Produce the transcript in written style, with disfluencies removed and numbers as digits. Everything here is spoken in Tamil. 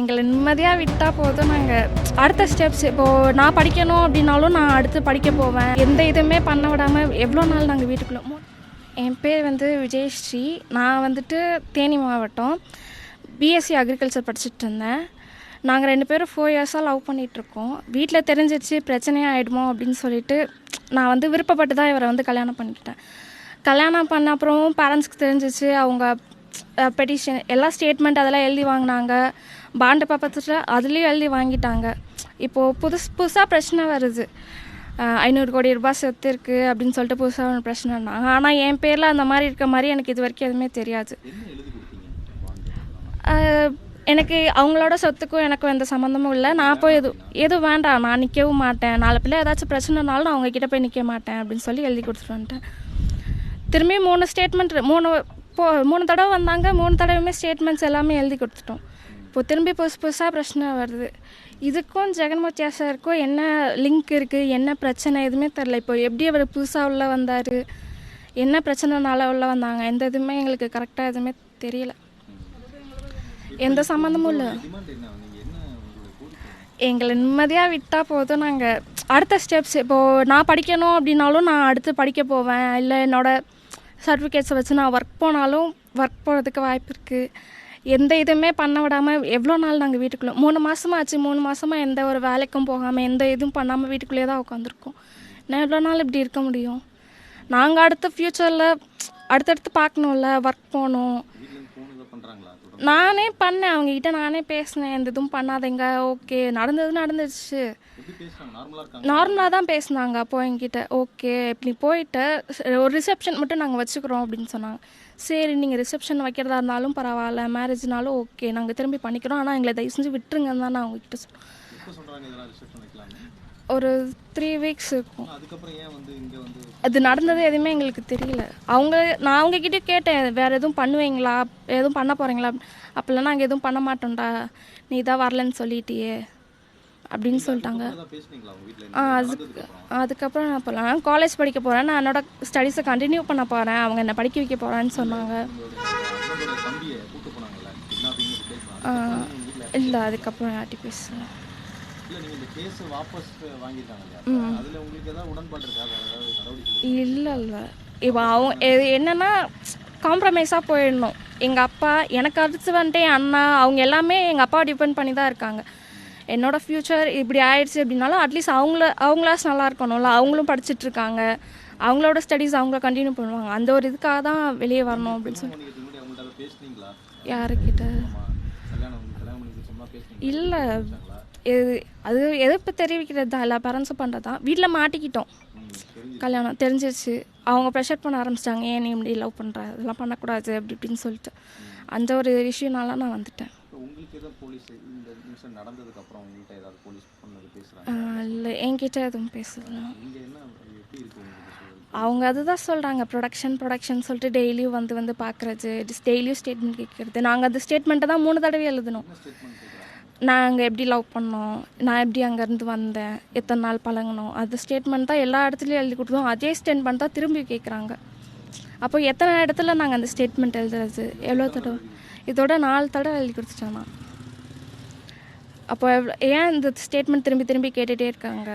எங்களை நிம்மதியாக விட்டால் போதும். நாங்கள் அடுத்த ஸ்டெப்ஸ் இப்போது நான் படிக்கணும் அப்படின்னாலும் நான் அடுத்து படிக்க போவேன். எந்த இதுவுமே பண்ண விடாமல் எவ்வளோ நாள் நாங்கள் வீட்டுக்குள்ளே. என் பேர் விஜயஸ்ரீ. நான் தேனி மாவட்டம் பிஎஸ்சி அக்ரிகல்ச்சர் படிச்சுட்டு இருந்தேன். நாங்கள் 2 பேரும் 4 இயர்ஸாக லவ் பண்ணிகிட்ருக்கோம். வீட்டில் தெரிஞ்சிச்சு பிரச்சனையாக ஆகிடுமோ அப்படின்னு சொல்லிட்டு நான் விருப்பப்பட்டு தான் இவரை கல்யாணம் பண்ணிக்கிட்டேன். கல்யாணம் பண்ண அப்புறமும் பேரண்ட்ஸ்க்கு தெரிஞ்சிச்சு. அவங்க பெட்டிஷன் எல்லா ஸ்டேட்மெண்ட் அதெல்லாம் எழுதி வாங்கினாங்க. பாண்டு பத்திரத்தில் அதுலேயும் எழுதி வாங்கிட்டாங்க. இப்போது புதுசாக பிரச்சனை வருது. 500 கோடி ரூபாய் சொத்து இருக்குது அப்படின்னு சொல்லிட்டு புதுசாக ஒரு பிரச்சனைனாங்க. ஆனால் என் பேரில் அந்த மாதிரி இருக்க மாதிரி எனக்கு இது வரைக்கும் எதுவுமே தெரியாது. எனக்கு அவங்களோட சொத்துக்கும் எனக்கும் எந்த சம்மந்தமும் இல்லை. நான் போய் எதுவும் வேண்டாம், நான் நிற்கவும் மாட்டேன், நாலு பிள்ளை ஏதாச்சும் பிரச்சனைனாலும் நான் அவங்கக்கிட்ட போய் நிற்க மாட்டேன் அப்படின்னு சொல்லி எழுதி கொடுத்துட்டு வந்துட்டேன். திரும்பி 3 ஸ்டேட்மெண்ட் 3 தடவை வந்தாங்க. 3 தடவையுமே ஸ்டேட்மெண்ட்ஸ் எல்லாமே எழுதி கொடுத்துட்டோம். இப்போது திரும்பி புதுசாக பிரச்சனை வருது. இதுக்கும் ஜெகன்மோகன் சாருக்கும் என்ன லிங்க் இருக்குது, என்ன பிரச்சனை எதுவுமே தெரில. இப்போ எப்படி அவர் புதுசாக உள்ளே வந்தார், என்ன பிரச்சனைனால உள்ளே வந்தாங்க, எந்த இதுவுமே எங்களுக்கு கரெக்டாக எதுவுமே தெரியல. எந்த சம்மந்தமும் இல்லை. எங்களை நிம்மதியாக விட்டால் போதும். நாங்கள் அடுத்த ஸ்டெப்ஸ் இப்போது நான் படிக்கணும் அப்படின்னாலும் நான் அடுத்து படிக்க போவேன். இல்லை என்னோடய சர்டிஃபிகேட்ஸை வச்சு நான் ஒர்க் போனாலும் ஒர்க் போகிறதுக்கு வாய்ப்பு இருக்குது. எந்த இதுவுமே பண்ண விடாமல் எவ்வளோ நாள் நாங்கள் வீட்டுக்குள்ளே 3 மாதமாக ஆச்சு. 3 மாதமாக எந்த ஒரு வேலைக்கும் போகாமல் எந்த இதுவும் பண்ணாமல் வீட்டுக்குள்ளேயே தான் உட்காந்துருக்கோம். நான் எவ்வளோ நாள் இப்படி இருக்க முடியும்? நாங்கள் அடுத்த ஃப்யூச்சரில் அடுத்தடுத்து பார்க்கணும்ல, ஒர்க் போகணும். நானே பண்ணேன், அவங்ககிட்ட நானே பேசினேன். எந்த இதுவும் பண்ணாதீங்க, ஓகே நடந்துருச்சு. நார்மலாக தான் பேசினாங்க. அப்போது என்கிட்ட ஓகே இப்படி போயிட்டு ஒரு ரிசப்ஷன் மட்டும் நாங்கள் வச்சுக்கிறோம் அப்படின்னு சொன்னாங்க. சரி நீங்கள் ரிசப்ஷன் வைக்கிறதா இருந்தாலும் பரவாயில்ல, மேரேஜ்னாலும் ஓகே நாங்கள் திரும்பி பண்ணிக்கிறோம், ஆனால் எங்களை தயவு செஞ்சு விட்டுருங்கன்னு தான் நான் அவங்ககிட்ட ஒரு 3 வீக்ஸ் இருக்கும். அது நடந்தது எதுவுமே எங்களுக்கு தெரியல. நான் அவங்கக்கிட்ட கேட்டேன், வேறு எதுவும் பண்ணுவீங்களா, எதுவும் பண்ண போகிறீங்களா? அப்போல்லாம் நாங்கள் எதுவும் பண்ண மாட்டோம்டா, நீ தான் வரலன்னு சொல்லிட்டியே அப்படின்னு சொல்லிட்டாங்க. அதுக்கப்புறம் நான் போகலாம், காலேஜ் படிக்க போகிறேன், நான் என்னோட ஸ்டடீஸை கண்டினியூ பண்ண போகிறேன், அவங்க என்னை படிக்க வைக்க போகிறேன்னு சொன்னாங்க. இல்லை அதுக்கப்புறம் யார்ட்டி பேசுகிறேன். இல்லை இப்போ அவங்க என்னென்னா காம்ப்ரமைஸாக போயிடணும். எங்கள் அப்பா எனக்கு அடுத்து என் அண்ணா அவங்க எல்லாமே எங்கள் அப்பா டிபெண்ட் பண்ணி தான் இருக்காங்க. என்னோடய ஃப்யூச்சர் இப்படி ஆயிடுச்சு அப்படின்னாலும் அட்லீஸ்ட் அவங்களாஸ் நல்லா இருக்கணும்ல. அவங்களும் படிச்சுட்ருக்காங்க, அவங்களோட ஸ்டடீஸ் அவங்க கண்டினியூ பண்ணுவாங்க. அந்த ஒரு இதுக்காக தான் வெளியே வரணும் அப்படின்னு சொல்லி. யாருக்கிட்ட? இல்லை அது எதிர்ப்பு தெரிவிக்கிறது தான், எல்லா பேரண்ட்ஸும் பண்ணுறது தான். வீட்டில் மாட்டிக்கிட்டோம், கல்யாணம் தெரிஞ்சிருச்சு. அவங்க ப்ரெஷர் பண்ண ஆரம்பிச்சிட்டாங்க, ஏன் நீ இப்படி லவ் பண்ணுற, இதெல்லாம் பண்ணக்கூடாது அப்படி இப்படின்னு சொல்லிட்டு. அந்த ஒரு இஷ்யூனால நான் வந்துட்டேன். இல்லை என்கிட்ட எதுவும் பேசல. அவங்க அதுதான் சொல்கிறாங்க, ப்ரொடக்ஷன் சொல்லிட்டு டெய்லியும் வந்து பார்க்குறது, டெய்லியும் ஸ்டேட்மெண்ட் கேட்குறது. நாங்கள் அந்த ஸ்டேட்மெண்ட்டை தான் 3 தடவை எழுதணும். நாங்கள் எப்படி லவ் பண்ணோம், நான் எப்படி அங்கேருந்து வந்தேன், எத்தனை நாள் பழகணும், அது ஸ்டேட்மெண்ட் தான் எல்லா இடத்துலையும் எழுதி கொடுத்தோம். அதே ஸ்டேட்மெண்ட் தான் திரும்பி கேட்குறாங்க. அப்போ எத்தனை இடத்துல நாங்கள் அந்த ஸ்டேட்மெண்ட் எழுதுறது, எவ்வளோ தடவை? இதோட 4 தடவை எழுதி கொடுத்துட்டோம் நான். அப்போ ஏன் இந்த ஸ்டேட்மெண்ட் திரும்பி கேட்டுகிட்டே இருக்காங்க?